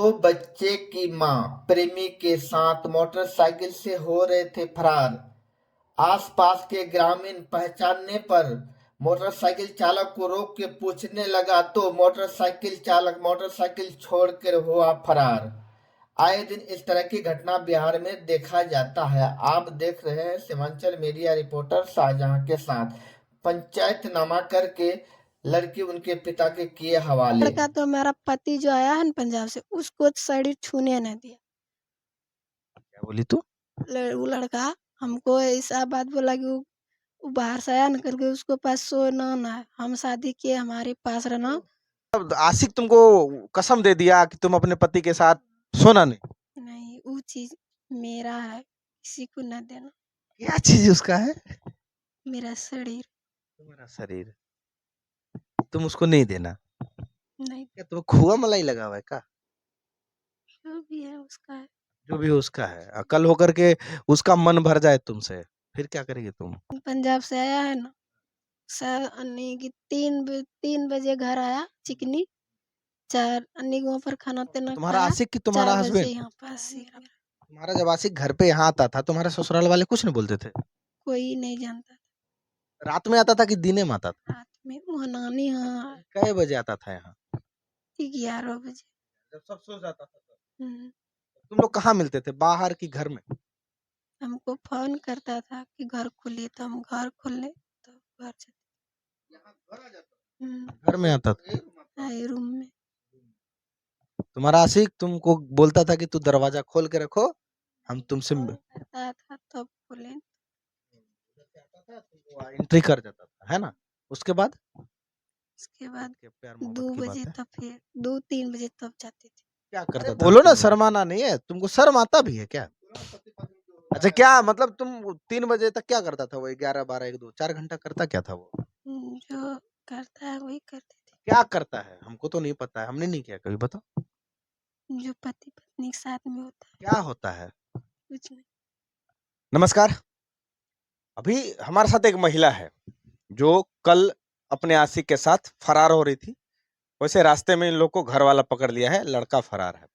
दो बच्चे की मां प्रेमी के साथ मोटरसाइकिल से हो रहे थे फरार। आसपास के ग्रामीण पहचानने पर मोटरसाइकिल चालक को रोक के पूछने लगा तो मोटरसाइकिल चालक मोटरसाइकिल छोड़कर हुआ फरार। आए दिन इस तरह की घटना बिहार में देखा जाता है। आप देख रहे हैं सीमांचल मीडिया रिपोर्टर शाहजहां के साथ। पंचायतनामा करके लड़की उनके पिता के किए हवाले। लड़का तो मेरा पति जो आया है ना पंजाब से, उसको शरीर छूने न दिया। क्या बोली तू? वो लड़का हमको ऐसा बात बोला कि वो बाहर से आया न करके उसको पास सोना ना है, हम शादी किए हमारे पास रहना। अब आशिक तुमको कसम दे दिया कि तुम अपने पति के साथ सोना नहीं। नहीं, वो चीज मेरा है, किसी को न देना। क्या चीज उसका है? मेरा शरीर। तुम्हारा शरीर तुम उसको नहीं देना। नहीं, क्या तुम्हें खोआ मलाई लगा हुआ है क्या? जो भी है उसका है। जो भी उसका है, कल होकर के उसका मन भर जाए तुमसे, फिर क्या करेगी तुम? पंजाब से आया है ना, अन्नी की 3 बजे घर आया चिकनी, 4 अन्नी को वहाँ पर खाना तेना तुम्हारा खाया, आशिक कि तुम्हारा 4 बजे हस्बैंड? यहाँ पास ही रहा। तुम्हारा जब आशिक घर पे यहाँ आता था, तुम्हारे ससुराल वाले कुछ नहीं बोलते थे? कोई नहीं जानता रात में आता था कि दिने में आता था? था। रात में वहाँ नानी हाँ कई बजे आता था यहाँ? 11 बजे। जब सब सो जाता था तब। हम्म, तुम लोग कहाँ मिलते थे, बाहर की घर में? हमको फोन करता था कि घर खोलिए, तो हम घर खोलने तो घर चले। घर में आता था? आए रूम में। तुम्हारा आशिक तुमको बोलता था कि तू दरवाजा खोल के रखो, हम तुमसे फोन करता था तब खोले। एंट्री कर जाता था, है ना? उसके बाद उसके बाद क्या प्यार 2 मोहब्बत की बात बजे है? तब फिर 2-3 बजे तब जाते थे। क्या करता था? बोलो ना, शर्माना नहीं है तुमको? शर्म आता भी है क्या? अच्छा, क्या मतलब तुम 3 बजे तक क्या करता था? वो 11, 12, 1, 2, 4 घंटा करता क्या था वो? जो करता है वही करते थे। क्या करता है हमको तो नहीं पता है, हमने नहीं किया कभी, बताओ। जो पति पत्नी के साथ में होता है, क्या होता है? कुछ नहीं। नमस्कार। अभी हमारे साथ एक महिला है जो कल अपने आशिक के साथ फरार हो रही थी। वैसे रास्ते में इन लोग को घर वाला पकड़ लिया है, लड़का फरार है।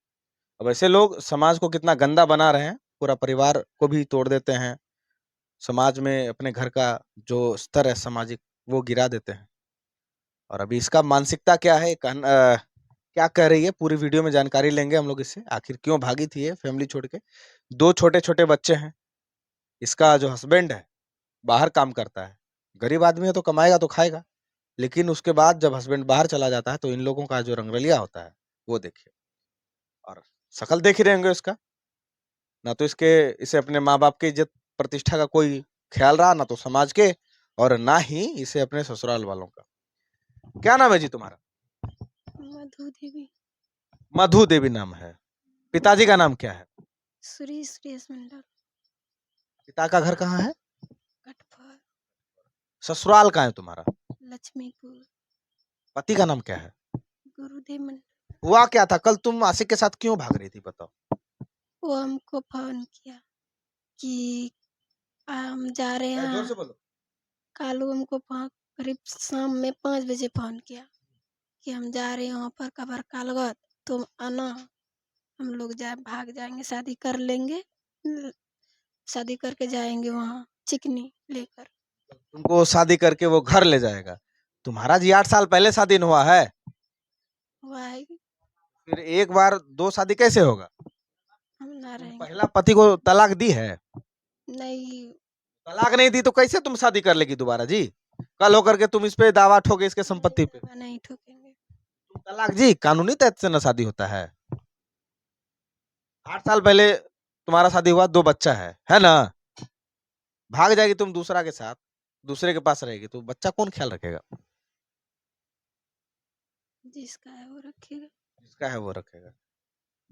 अब ऐसे लोग समाज को कितना गंदा बना रहे हैं, पूरा परिवार को भी तोड़ देते हैं, समाज में अपने घर का जो स्तर है सामाजिक, वो गिरा देते हैं। और अभी इसका मानसिकता क्या है, क्या कह रही है, पूरी वीडियो में जानकारी लेंगे हम लोग इससे। आखिर क्यों भागी थी ये फैमिली छोड़ के? 2 छोटे-छोटे बच्चे हैं। इसका जो हस्बैंड है, बाहर काम करता है। गरीब आदमी है तो कमाएगा तो खाएगा। लेकिन उसके बाद जब हस्बैंड बाहर चला जाता है तो इन लोगों का जो रंगरलिया होता है, वो देखिए। और शक्ल देख ही रहे होंगे उसका। ना तो इसे अपने माँ-बाप की इज़्ज़त प्रतिष्ठा का कोई ख्याल रहा, ना तो समाज के, और ना ही इसे अपने ससुराल वालों का। क्या नाम है जी तुम्हारा? मधु देवी। मधु देवी नाम है। पिताजी का नाम क्या है? सुरेश मंडल। पिता का घर कहाँ है? कटफर। ससुराल कहाँ है तुम्हारा? लक्ष्मीपुर। पति का नाम क्या है? गुरुदेव मंडल। हुआ क्या था कल? तुम आशिक के साथ क्यों भाग रही थी, बताओ? वो हमको फोन किया कि हम जा रहे जोर हैं। से बोलो। कालू हमको करीब शाम में 5 बजे फोन किया कि हम जा रहे हैं वहाँ पर कबर कालगत, तुम आना, हम लोग भाग जाएंगे, शादी कर लेंगे, शादी करके जाएंगे वहाँ चिकनी लेकर। तुमको शादी करके वो घर ले जाएगा? तुम्हारा जी 8 साल पहले शादी नहीं हुआ है? हुआ है कि फिर एक बार 2 शादी कैसे होगा? हम ना तुम रहेंगे। पहला पति को तलाक दी है? नहीं, तलाक नहीं दी तो कैसे तुम शादी कर लेगी दोबारा जी? कल होकर के तुम इस पे दावा ठोके इसके संपत्ति पे। दावा नहीं ठोकेंगे। तुम तलाक जी, कानूनी तहत से ना शादी होता है। 8 साल पहले तुम्हारा शादी हुआ, 2 बच्चा है ना? भाग जाएगी तुम दूसरा के साथ, दूसरे के पास रहेगी तो बच्चा कौन ख्याल रखेगा? जिसका है वो रखेगा। जिसका है वो रखेगा।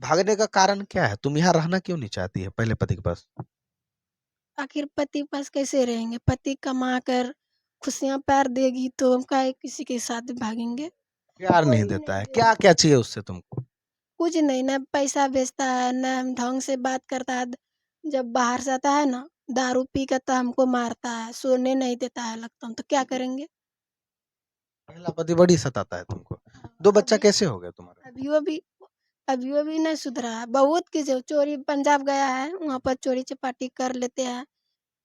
भागने का कारण क्या है? तुम यहाँ रहना क्यों नहीं चाहती है पहले पति के पास? आखिर पति पास कैसे रहेंगे? पति कमा कर खुशियां प्यार देगी तो हम काहे किसी के साथ भागेंगे? प्यार नहीं कोई देता नहीं है, देगा। क्या क्या चाहिए उससे तुमको? कुछ नहीं, ना पैसा भेजता है, ना ढंग से बात करता है। जब बाहर से आता है ना, दारू पी कर तो हमको मारता है, सोने नहीं देता है, लगता हम तो क्या करेंगे? पहला पति बड़ी सताता है तुमको। 2 बच्चा अभी कैसे हो गया तुम्हारा? अभी वो भी अभी वो भी नहीं सुधरा है। बहुत की जो चोरी पंजाब गया है, वहाँ पर चोरी चपाटी कर लेते हैं,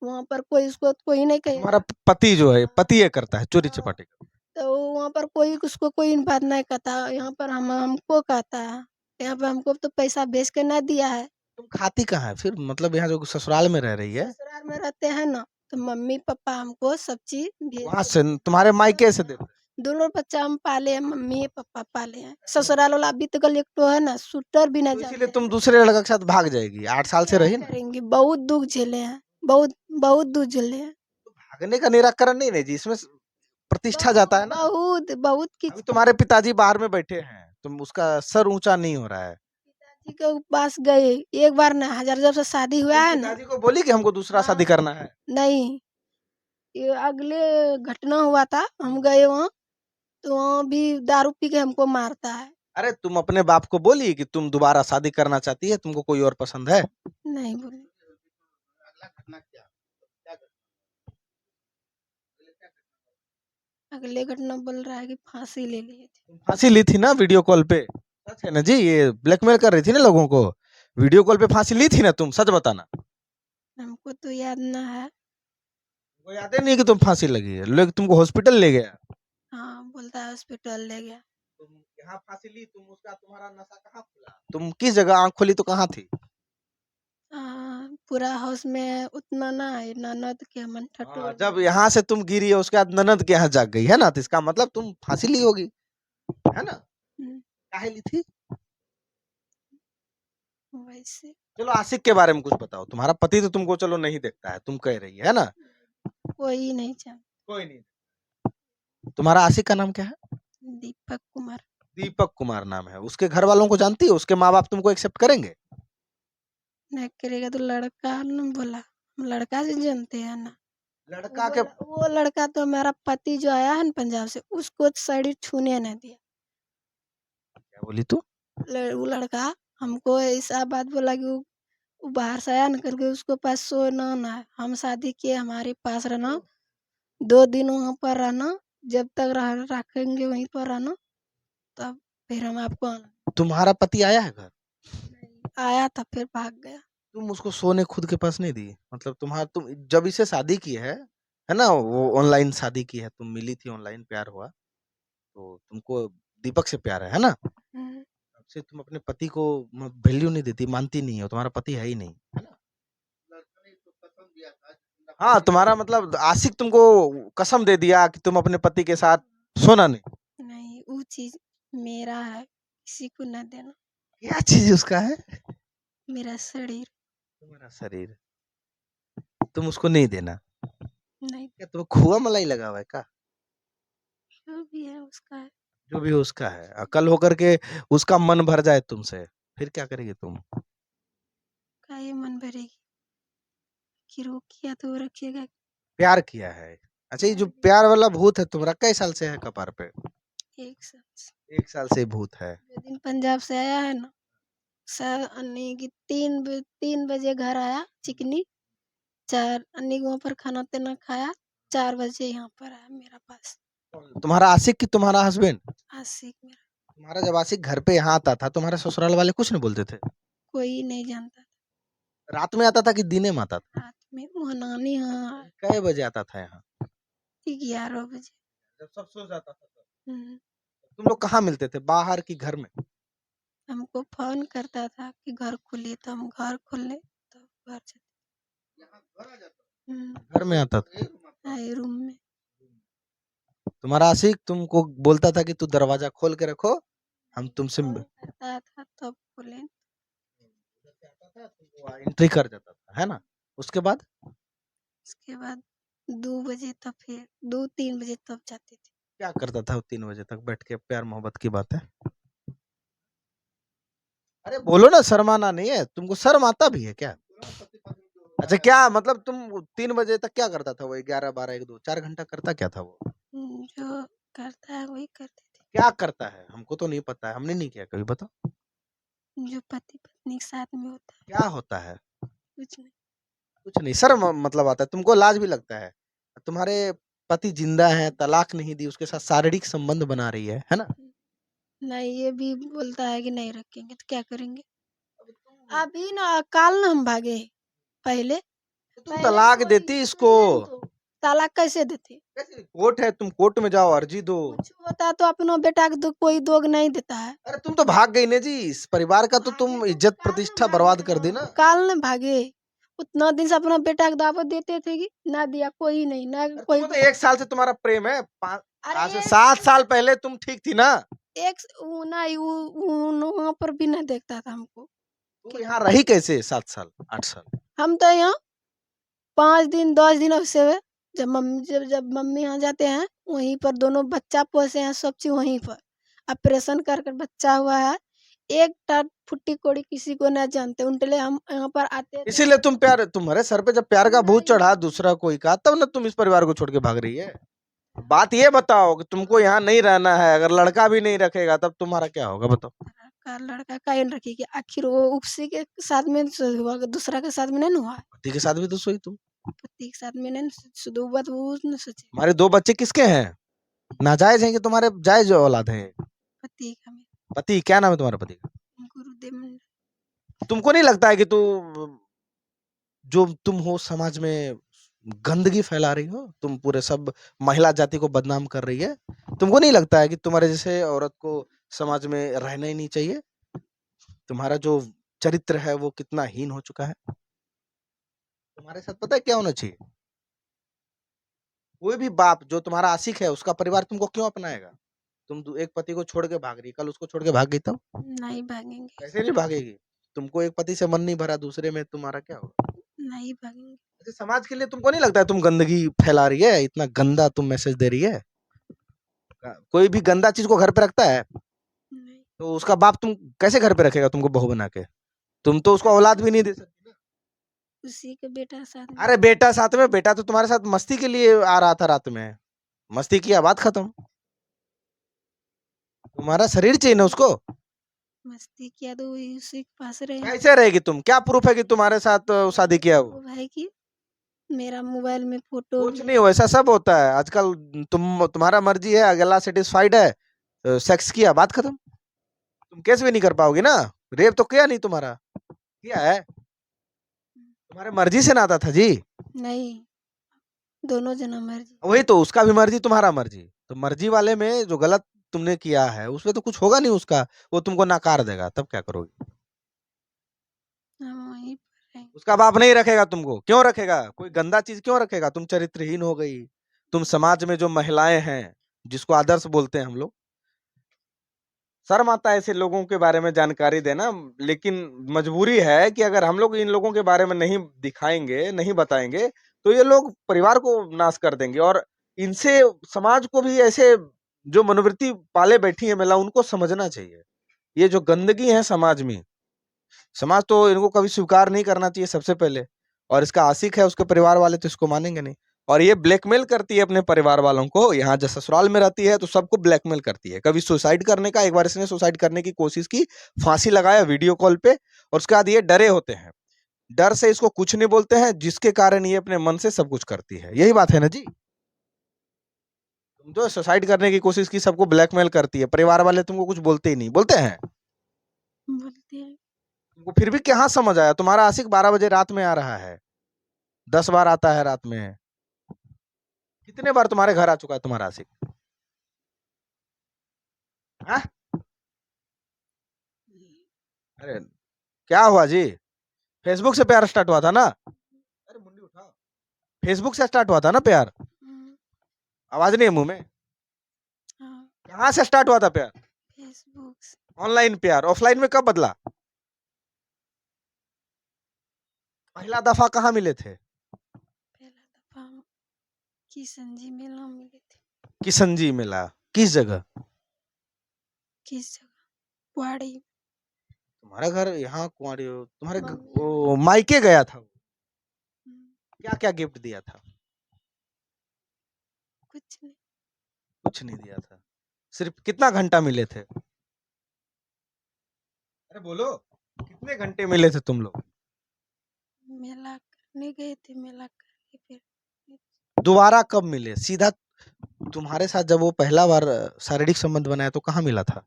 वहाँ पर कोई उसको कोई नहीं कहेगा। तुम्हारा पति जो है, पति ये करता है चोरी हाँ, चपाटी का? तो वहाँ पर कोई उसको कोई बात नहीं कहता। यहाँ पर हमको कहता है। यहाँ पे हमको तो पैसा भेज के नहीं दिया है। तुम खाती कहाँ है फिर, मतलब यहाँ जो ससुराल में रह रही है ससुराल में रहते हैं ना, तो मम्मी पापा हमको सब चीज भेज वहां देते से, हैं। तुम्हारे मायके से देते हैं? दोनों बच्चा हम पाले हैं, मम्मी पापा पाले हैं। ससुराल वाला अभी तक एक तो है ना, शूटर भी तो ना इसीलिए जाते तुम हैं। दूसरे लड़का के साथ भाग जाएगी? 8 साल से क्या रही ना। करेंगे, बहुत दुख झेले हैं, बहुत बहुत दुख झेले हैं। तो भागने का निराकरण नहीं है जी, इसमें प्रतिष्ठा जाता है ना। बहुत बहुत की अभी तुम्हारे पिताजी बाहर में बैठे हैं, तुम उसका सर ऊंचा नहीं हो रहा है। पिताजी के पास गए एक बार ना, हजार जब से शादी हुआ तुम है ना। पिताजी को बोली कि हमको दूसरा शादी हाँ, करना है? नहीं, ये अगले घटना हुआ था, हम गए वहाँ, तो वहाँ भी दारू पी के हमको मारता है। अरे तुम अपने बाप को बोली कि तुम दोबारा शादी करना चाहती है, तुमको कोई और पसंद है? नहीं बोली। अगले घटना बोल रहा है कि फांसी ले लिए थे। तुम फांसी ली थी ना वीडियो कॉल पे? सच है ना जी, ये ब्लैकमेल कर रही थी ना लोगों को? वीडियो कॉल पे फांसी ली थी ना तुम, सच बताना। हमको तो याद ना है। वो याद ही नहीं कि तुम फांसी लगी है, लोग तुमको हॉस्पिटल ले गया। हाँ, बोलता है हॉस्पिटल ले गया। तुम यहाँ फांसी ली, तुम उसका तुम्हारा नशा कहाँ खुला? तुम किस जगह आंख खोली तो कहाँ थी? पूरा हाउस में उतना ना है, ननद के मन हाँ, ठटोल जब यहाँ से तुम गिरी है उसके बाद ननद के यहाँ जाग गई है ना, तो इसका मतलब तुम फांसी ली होगी, है ना? हम्म, काहे ली थी? वैसे चलो आशिक के बारे में कुछ बताओ। तुम्हारा पति तो तुमको चलो नहीं देखता है, तुम कह रही है ना? कोई नहीं जानता। कोई नहीं। तुम्हारा आशिक का नाम क्या है? दीपक कुमार। दीपक कुमार नाम है। उसके घर वालों को जानती है? उसके माँ बाप तुमको एक्सेप्ट करेंगे? नहीं करेगा तो लड़का न बोला, हम लड़का से जानते हैं ना। लड़का के वो लड़का तो मेरा पति जो आया है ना पंजाब से, उसको साड़ी छूने नहीं दिया। क्या बोली तू? वो लड़का हमको ऐसा बात बोला कि वो बाहर से आया न करके उसको पास सोना ना है। हम शादी किए, हमारे पास रहना, 2 दिन वहाँ पर रहना, जब तक रखेंगे वहीं पर रहना, तब फिर हम आपको आना। तुम्हारा पति आया है घर? आया था फिर भाग गया। तुम उसको सोने खुद के पास नहीं दी? मतलब तुम्हारा, तुम जब इसे शादी की है ना, वो ऑनलाइन शादी की है, तुम मिली थी ऑनलाइन, प्यार हुआ, तो तुमको दीपक से प्यार है ना? हम्म, तब से तुम अपने पति को वैल्यू नहीं देती, मानती नहीं हो, तुम्हारा पति है ही नहीं, है ना? हाँ, तुम्हारा मतलब आशिक तुमको कसम दे दिया कि तुम अपने पति के साथ सोना नहीं। नहीं, वो चीज मेरा है, किसी को न देना। क्या चीज उसका है? मेरा शरीर तुम्हारा शरीर, तुम उसको नहीं देना? नहीं, क्या तुम्हें खोआ मलाई लगा हुआ है क्या? जो भी है उसका है। जो भी उसका है, कल होकर के उसका मन भर जाए तुमसे, फिर क्या करेगी तुम? का ये मन भरेगी कि रोकिया तो वो रखिएगा। प्यार किया है? अच्छा, ये जो प्यार वाला भूत है तुम्हारा, कई साल से है कपार पे? 1 साल से। 1 साल से भूत है। जो दिन पंजाब से आया है ना, सर अन्नी की 3 बजे घर आया चिकनी, 4 अन्नी को वहाँ पर खाना पीना खाया, 4 बजे यहाँ पर आया मेरा पास। तुम्हारा आशिक कि तुम्हारा हस्बैंड? आशिक मेरा। तुम्हारा जब आशिक घर पे यहाँ आता था, तुम्हारे ससुराल वाले कुछ नहीं बोलते थे? कोई नहीं जानता था। रात में आता था कि दिने में आता था? रात में वो नानी हाँ, कई बजे आता था यहाँ? 11 बजे। जब सब सो जाता था तब? हम्म, तुम लोग कहाँ मिलते थे, बाहर की घर में? हमको फोन करता था कि घर खोलिए, तो हम घर खोलने तो घर जाते। घर में आता था? आए रूम में। तुम्हारा आशिक तुमको बोलता था कि तू दरवाजा खोल के रखो, हम तुमसे फोन करता था तब खोले। एंट्री कर जाता था, है ना? उसके बाद उसके बाद 2 बजे, तब फिर 2-3 बजे तब जाते थे। क्या करता था वो 3 बजे तक बैठ के? प्यार मोहब्बत की बात है। अरे बोलो ना, शर्माना नहीं है तुमको? शर्म आता भी है क्या? अच्छा, क्या मतलब तुम 3 बजे तक क्या करता था? वो 11, 12, 1, 2, 4 घंटा करता क्या था वो? जो करता है वही करते थे। क्या करता है हमको तो नहीं पता है, हमने नहीं किया कभी, बताओ। जो पति पत्नी के साथ में होता है। क्या होता है? कुछ नहीं। कुछ नहीं। शर्म मतलब आता है तुमको? लाज भी लगता है? तुम्हारे पति जिंदा है, तलाक नहीं दी, उसके साथ शारीरिक संबंध बना रही है ना? नहीं, ये भी बोलता है कि नहीं रखेंगे तो क्या करेंगे? अभी ना काल ना हम भागे पहले तुम पहले तलाक कोई देती इसको। नहीं तो तलाक कैसे देते? कैसे? कोर्ट है, तुम कोर्ट में जाओ, अर्जी दो। कुछ होता तो अपना बेटा को तो कोई दोग नहीं देता है। अरे तुम तो भाग गई ना जी, इस परिवार का तो भागे तुम तो इज्जत काल प्रतिष्ठा ना बर्बाद भागे कर दी ना। काल न भागे। उतना दिन से अपना बेटा को दावत देते थे कि ना दिया कोई नहीं ना अरे कोई। तुमको तो 1 साल से तुम्हारा प्रेम है, अरे आज से एक 7 साल पहले तुम ठीक थी ना। वहाँ पर भी ना देखता था हमको। तुम यहाँ रही कैसे 7 साल 8 साल? हम तो यहाँ 5 दिन 10 दिन से हुए। जब मम्मी यहाँ जाते हैं वहीं पर दोनों बच्चा पोसे हैं, सब चीज वहीं पर ऑपरेशन कर कर बच्चा हुआ है। एक टा फुट्टी कोड़ी किसी को ना जानते उनके हम यहाँ पर आते थे। इसीलिए तुम प्यार, तुम्हारे सर पे जब प्यार का भूत नहीं चढ़ा दूसरा कोई का, तब ना तुम इस परिवार को छोड़ के भाग रही है। बात ये बताओ कि तुमको यहाँ नहीं रहना है, अगर लड़का भी नहीं रखेगा तब तुम्हारा क्या होगा बताओ? का लड़का काहे न रखेगी? आखिर वो उपसी के साथ में हुआ, दूसरा के साथ में नहीं न हुआ। पति के साथ भी तो सोई तुम। पति के साथ में नहीं शुद्ध बात वो न सोचे। हमारे 2 बच्चे किसके हैं? नाजायज हैं कि तुम्हारे जायज औलाद हैं? पति का में पति, क्या नाम है तुम्हारे पति का? गुरुदेव मंडल। तुमको नहीं लगता है कि जो तुम हो समाज में गंदगी फैला रही हो? तुम पूरे सब महिला जाति को बदनाम कर रही है। तुमको नहीं लगता है कि तुम्हारे जैसे औरत को समाज में रहना ही नहीं चाहिए? तुम्हारा जो चरित्र है वो कितना हीन हो चुका है। तुम्हारे साथ पता है क्या होना चाहिए? कोई भी बाप जो तुम्हारा आशिक है उसका परिवार तुमको क्यों अपनाएगा? तुम एक पति को छोड़ के भाग रही, कल उसको छोड़ के भाग गई तब? नहीं भागेंगे। कैसे नहीं भागेगी? तुमको एक पति से मन नहीं भरा, दूसरे में तुम्हारा क्या होगा? नहीं भागेंगे। अच्छा, समाज के लिए तुमको नहीं लगता है तुम गंदगी फैला रही है, इतना गंदा तुम मैसेज दे रही है? कोई भी गंदा चीज को घर पे रखता है नहीं तो उसका बाप तुम कैसे घर पे रखेगा तुमको बहू बना के? तुम तो उसको औलाद भी नहीं दे सकती ना। उसी के बेटा साथ में। अरे बेटा साथ में, बेटा तो तुम्हारे साथ मस्ती के लिए आ रहा था रात में, मस्ती किया, बात खत्म। तुम्हारा शरीर चाहिए ना उसको। मस्ती किया तो वही उसी के पास रहे। कैसे रहेगी तुम? क्या प्रूफ है कि तुम्हारे साथ शादी किया वो? वो भाई की मेरा मोबाइल में फोटो कुछ नहीं, वैसा सब होता है आजकल। तुम्हारा मर्जी है, अगला सेटिस्फाइड है, सेक्स किया, बात खत्म। तुम केस भी नहीं कर पाओगी ना। रेप तो किया नहीं, तुम्हारा किया है, तुम्हारे मर्जी से नाता था जी। नहीं दोनों जना मर्जी। वही तो, उसका भी मर्जी तुम्हारा मर्जी, तो मर्जी वाले में जो गलत तुमने किया है उसमें तो कुछ होगा नहीं उसका, वो तुमको नकार देगा, तब क्या करोगी? हम वहीं पर रहेंगे। उसका बाप नहीं रखेगा तुमको, क्यों रखेगा? कोई गंदा चीज क्यों रखेगा? तुम चरित्रहीन हो गई। तुम समाज में जो महिलाएं हैं, जिसको आदर्श बोलते हैं हम लोग, शर्म आता है ऐसे लोगों के बारे में जानकारी देना, लेकिन मजबूरी है कि अगर हम लोग इन लोगों के बारे में नहीं दिखाएंगे, नहीं बताएंगे, तो ये लोग परिवार को नाश कर देंगे। और इनसे समाज को भी ऐसे जो मनोवृत्ति पाले बैठी है महिला, उनको समझना चाहिए। ये जो गंदगी है समाज में, समाज तो इनको कभी स्वीकार नहीं करना चाहिए सबसे पहले। और इसका आशिक है उसके परिवार वाले, तो इसको मानेंगे नहीं। और ये ब्लैकमेल करती है अपने परिवार वालों को, यहाँ जब ससुराल में रहती है तो सबको ब्लैकमेल करती है। कभी सुसाइड करने का, एक बार इसने सुसाइड करने की कोशिश की, फांसी लगाया वीडियो कॉल पे, और उसके बाद ये डरे होते हैं, डर से इसको कुछ नहीं बोलते हैं, जिसके कारण ये अपने मन से सब कुछ करती है। यही बात है ना जी। तुम तो सुसाइड करने की कोशिश की, सबको ब्लैकमेल करती है, परिवार वाले तुमको कुछ बोलते ही नहीं, बोलते हैं? बोलते हैं तुमको फिर भी कहाँ समझ आया? तुम्हारा आशिक 12 बजे रात में आ रहा है, 10 बार आता है रात में। कितने बार तुम्हारे घर आ चुका है तुम्हारा आशिक? हाँ? अरे क्या हुआ जी? फेसबुक से प्यार स्टार्ट हुआ था ना? अरे मुंडी उठाओ। फेसबुक से स्टार्ट हुआ था ना प्यार? आवाज नहीं है मुंह में? हाँ कहाँ से स्टार्ट हुआ था प्यार? फेसबुक से। ऑनलाइन प्यार। ऑफलाइन में कब बदला? पहला दफा कहाँ मिले थे? पहला दफा हम किशन जी मेला मिले थे। किशन जी मिला? किस जगह? किस जगह? वाड़ी। तुम्हारा घर यहाँ कुंवारी हो, तुम्हारे मम्मी वो मायके गया था। हम्म, क्या क्या गिफ्ट दिया था? कुछ नहीं। कुछ नहीं दिया था। सिर्फ कितना घंटा मिले थे? अरे बोलो, कितने घंटे मिले थे तुम लोग? मेला करने गए थे, मेला करके फिर दोबारा कब मिले सीधा? तुम्हारे साथ जब वो पहला बार शारीरिक संबंध बनाया तो कहाँ मिला था?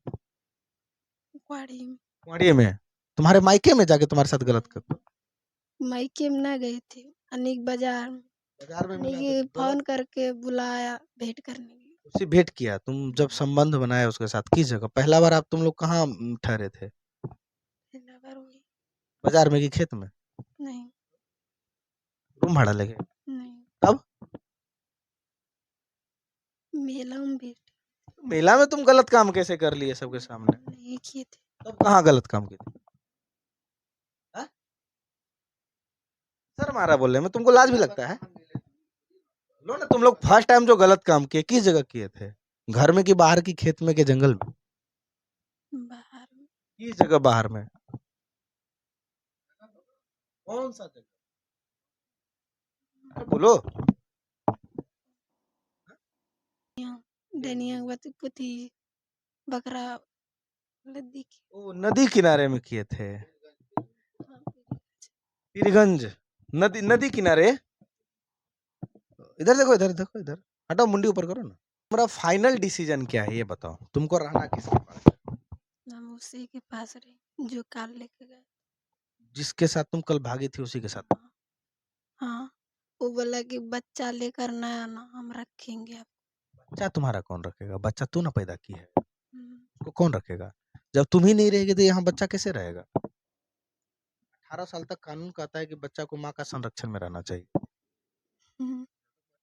कुआड़ी में। कुआड़िए में? तुम्हारे मायके में जाके तुम्हारे साथ गलत कर मायके में ना गए थे, अनिक बाजार में। बाजार में मिला तो अनिक फोन गलत करके बुलाया भेंट करने के लिए। उससे भेंट किया। तुम जब संबंध बनाया उसके साथ किस जगह? पहला बार आप तुम लोग कहाँ ठहरे थे? पहला बार हुई। बाजार में कि खेत में? नहीं, रूम भाड़ा लेके? नहीं, तब मेला में भेंट मेला में तुम गलत काम कैसे कर लिए सबके सामने? नहीं किए थे। तब कहाँ गलत काम किए थे? हाँ? शर्म आ रहा बोलने में, तुमको लाज भी लगता है? लो ना, तुम लोग फर्स्ट टाइम जो गलत काम किए किस जगह किए थे? घर में कि बाहर की खेत में कि जंगल में? बाहर में। किस जगह बाहर में? कौन सा जगह? अरे बोलो। डनिया पुती बकरा नदी के। ओ नदी किनारे में किए थे। पीरगंज नदी नदी किनारे। इधर देखो, इधर देखो, इधर हटाओ, मुंडी ऊपर करो ना। तुम्हारा फाइनल डिसीजन क्या है ये बताओ, तुमको रहना किसके पास है? हम उसी के पास रहे जो काल लेके गए। जिसके साथ तुम कल भागी थी उसी के साथ? हाँ, वो बोला कि बच्चा लेकर ना आना, हम रखेंगे आप। बच्चा तुम्हारा कौन रखेगा? बच्चा तू ना पैदा की है, हम्म, उसको कौन रखेगा? जब तुम ही नहीं रहेगी तो यहाँ बच्चा कैसे रहेगा? 18 साल तक कानून कहता है कि बच्चा को माँ का संरक्षण में रहना चाहिए। हम्म,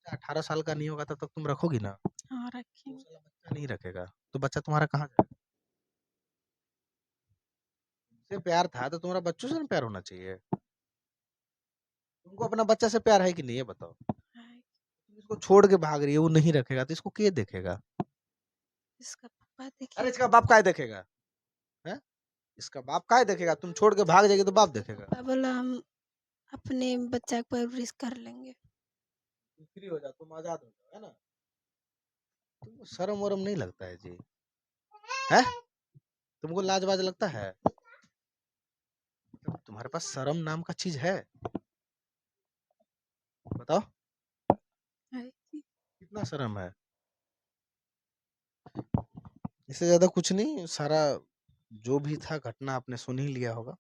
18 साल का नहीं होगा तब तक तुम रखोगी ना? हाँ वो रखेंगे। साला बच्चा नहीं रखेगा तो बच्चा तुम्हारा कहाँ जाएगा? तुमसे प्यार था तो तुम्हारा बच्चों से ना प्यार होना चाहिए। तुमको अपना बच्चा से प्यार है कि नहीं, ये बताओ। हाँ, तुम इसको छोड़ के भाग रही है, वो नहीं रखेगा तो इसको के देखेगा? इसका पापा अरे देखिए। इसका बाप काय देखेगा? है? इसका बाप काय देखेगा? तुम छोड़ के भाग जाएगी तो बाप देखेगा। पापा बोला हम अपने बच्चा को परवरिश कर लेंगे। तुम फ्री हो जाओ, तुम आजाद हो जाओ, है ना? तुमको शर्म वरम नहीं लगता है जी? है? तुमको लाज वाज लगता है? तुम्हारे पास शर्म नाम का चीज है? बताओ है कि कितना शर्म है? इससे ज्यादा कुछ नहीं, सारा जो भी था घटना आपने सुन ही लिया होगा।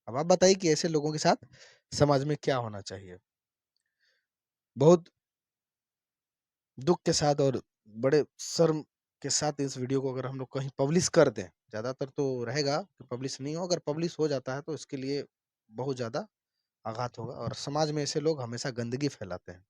अब आप बताइए कि ऐसे लोगों के साथ समाज में क्या होना चाहिए? बहुत दुख के साथ और बड़े शर्म के साथ इस वीडियो को अगर हम लोग कहीं पब्लिश कर दें, ज्यादातर तो रहेगा कि पब्लिश नहीं हो, अगर पब्लिश हो जाता है तो इसके लिए बहुत ज्यादा आघात होगा और समाज में ऐसे लोग हमेशा गंदगी फैलाते हैं।